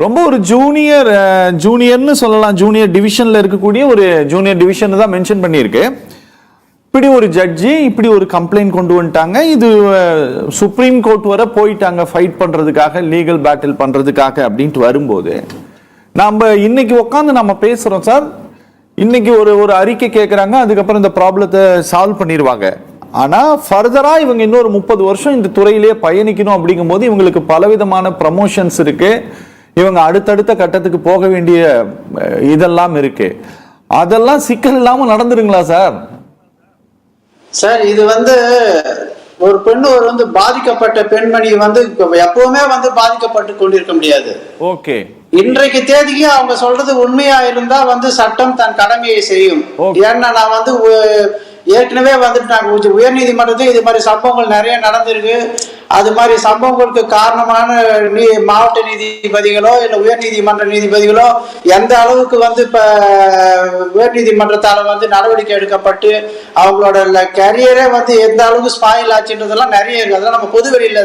ரொம்ப ஒரு ஜூனியர்னு சொல்லலாம். ஜூனியர் டிவிஷன்ல இருக்கக்கூடிய ஒரு ஜூனியர் டிவிஷன் தான் மென்ஷன் பண்ணியிருக்கு. இப்படி ஒரு ஜட்ஜி இப்படி ஒரு கம்ப்ளைண்ட் கொண்டு வந்துட்டாங்க. இது சுப்ரீம் கோர்ட் வரை போயிட்டாங்க ஃபைட் பண்றதுக்காக, லீகல் பேட்டில் பண்றதுக்காக அப்படின்ட்டு வரும்போது நம்ம இன்னைக்கு உட்காந்து நம்ம பேசுறோம் சார். இன்னைக்கு ஒரு அறிக்கை கேட்கறாங்க, அதுக்கப்புறம் இந்த ப்ராப்ளத்தை சால்வ் பண்ணிடுவாங்க. ஆனா ஃபர்தரா இவங்க இன்னொரு 30 வருஷம் இந்த துறையிலேயே பயணிக்கணும் அப்படிங்கும் போது இவங்களுக்கு பலவிதமான ப்ரமோஷன்ஸ் இருக்கு. இவங்க அடுத்தடுத்த கட்டத்துக்கு போக வேண்டிய இதெல்லாம் இருக்கு. அதெல்லாம் சிக்கல் இல்லாம நடந்துருங்களா சார்? சார் இது ஒரு பெண்ணு பாதிக்கப்பட்ட பெண்மணி எப்பவுமே பாதிக்கப்பட்டு கொண்டிருக்க முடியாது. ஓகே, இன்றைக்கு தேதிக்கு அவங்க சொல்றது உண்மையா இருந்தா சட்டம் தன் கடமையை செய்யும். ஏன்னா நான் ஏற்கனவே நாங்க உயர் நீதிமன்றத்தில் இது மாதிரி சம்பவங்கள் நிறைய நடந்திருக்கு. அது மாதிரி சம்பவங்களுக்கு காரணமான மாவட்ட நீதிபதிகளோ இல்ல உயர் நீதிமன்ற நீதிபதிகளோ எந்த அளவுக்கு இப்ப உயர் நீதிமன்றத்தால நடவடிக்கை எடுக்கப்பட்டு அவங்களோட கரியரே எந்த அளவுக்கு ஸ்பாயில் ஆச்சுன்றதெல்லாம் நிறைய இருக்கு. அதெல்லாம் நம்ம பொதுவெளியில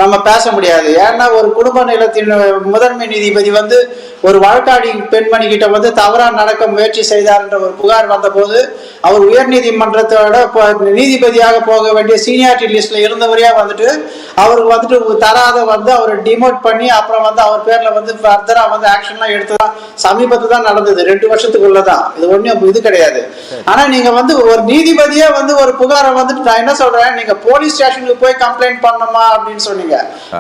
நம்ம பேச முடியாது. ஏன்னா ஒரு குடும்ப நிலத்தின் முதன்மை நீதிபதி ஒரு வழக்காடி பெண்மணி கிட்ட தவறா நடக்க முயற்சி செய்தார் என்ற ஒரு புகார் வந்த போது அவர் உயர் நீதிமன்றத்தோட நீதிபதியாக போக வேண்டிய சீனியாரிட்டி லிஸ்ட்ல இருந்தவரையா அவருக்கு தராத அவரை டிமோட் பண்ணி அப்புறம் அவர் பேர்ல ஃபர்தரா ஆக்ஷன்லாம் எடுத்ததான் சமீபத்துல தான் நடந்தது. 2 வருஷத்துக்குள்ளதான். இது ஒண்ணும் இது கிடையாது. ஆனா நீங்க ஒரு நீதிபதியே ஒரு புகாரை நான் என்ன சொல்றேன், நீங்க போலீஸ் ஸ்டேஷனுக்கு போய் கம்ப்ளைண்ட் பண்ணணுமா அப்படின்னு சொன்னீங்க.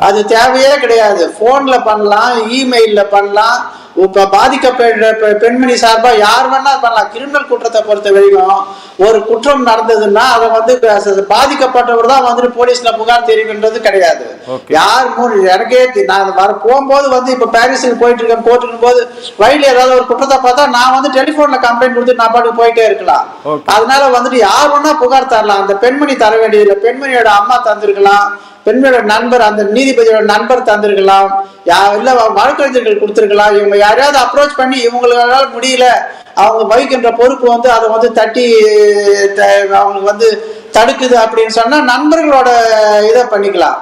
அது தேவையே கிடையாது. போன்ல பண்ணலாம், இமெயில்ல பண்ணலாம். இப்ப பாதிக்கப்பட்ட பெண்மணி சார்பா யார் வேணா பண்ணலாம். கிரிமினல் குற்றத்தை பொறுத்த வரைக்கும் ஒரு குற்றம் நடந்ததுன்னா அதை பாதிக்கப்பட்டவர் தான் போலீஸ்ல புகார் தெரிவின்றது கிடையாது. யார் எனக்கே நான் போகும்போது இப்ப பாரிஸுக்கு போயிட்டு இருக்கேன், கோர்ட்டுக்கும் போது வழியில ஏதாவது ஒரு குற்றத்தை பார்த்தா நான் டெலிபோன்ல கம்ப்ளைண்ட் கொடுத்து நான் பாட்டுக்கு போயிட்டே இருக்கலாம். அதனால யார் வேணா புகார் தரலாம். அந்த பெண்மணி தர வேண்டியதில்லை. பெண்மணியோட அம்மா தந்திருக்கலாம், பெண்மையோட நண்பர், அந்த நீதிபதியோட நண்பர் தந்திருக்கலாம், இல்ல வழக்கறிஞர்கள் கொடுத்திருக்கலாம். இவங்க யாரையாவது அப்ரோச் பண்ணி இவங்களால முடியல, அவங்க வகிக்கின்ற பொறுப்பு அதை தட்டி அவங்களுக்கு தடுக்குது அப்படின்னு சொன்னா நண்பர்களோட இதை பண்ணிக்கலாம்.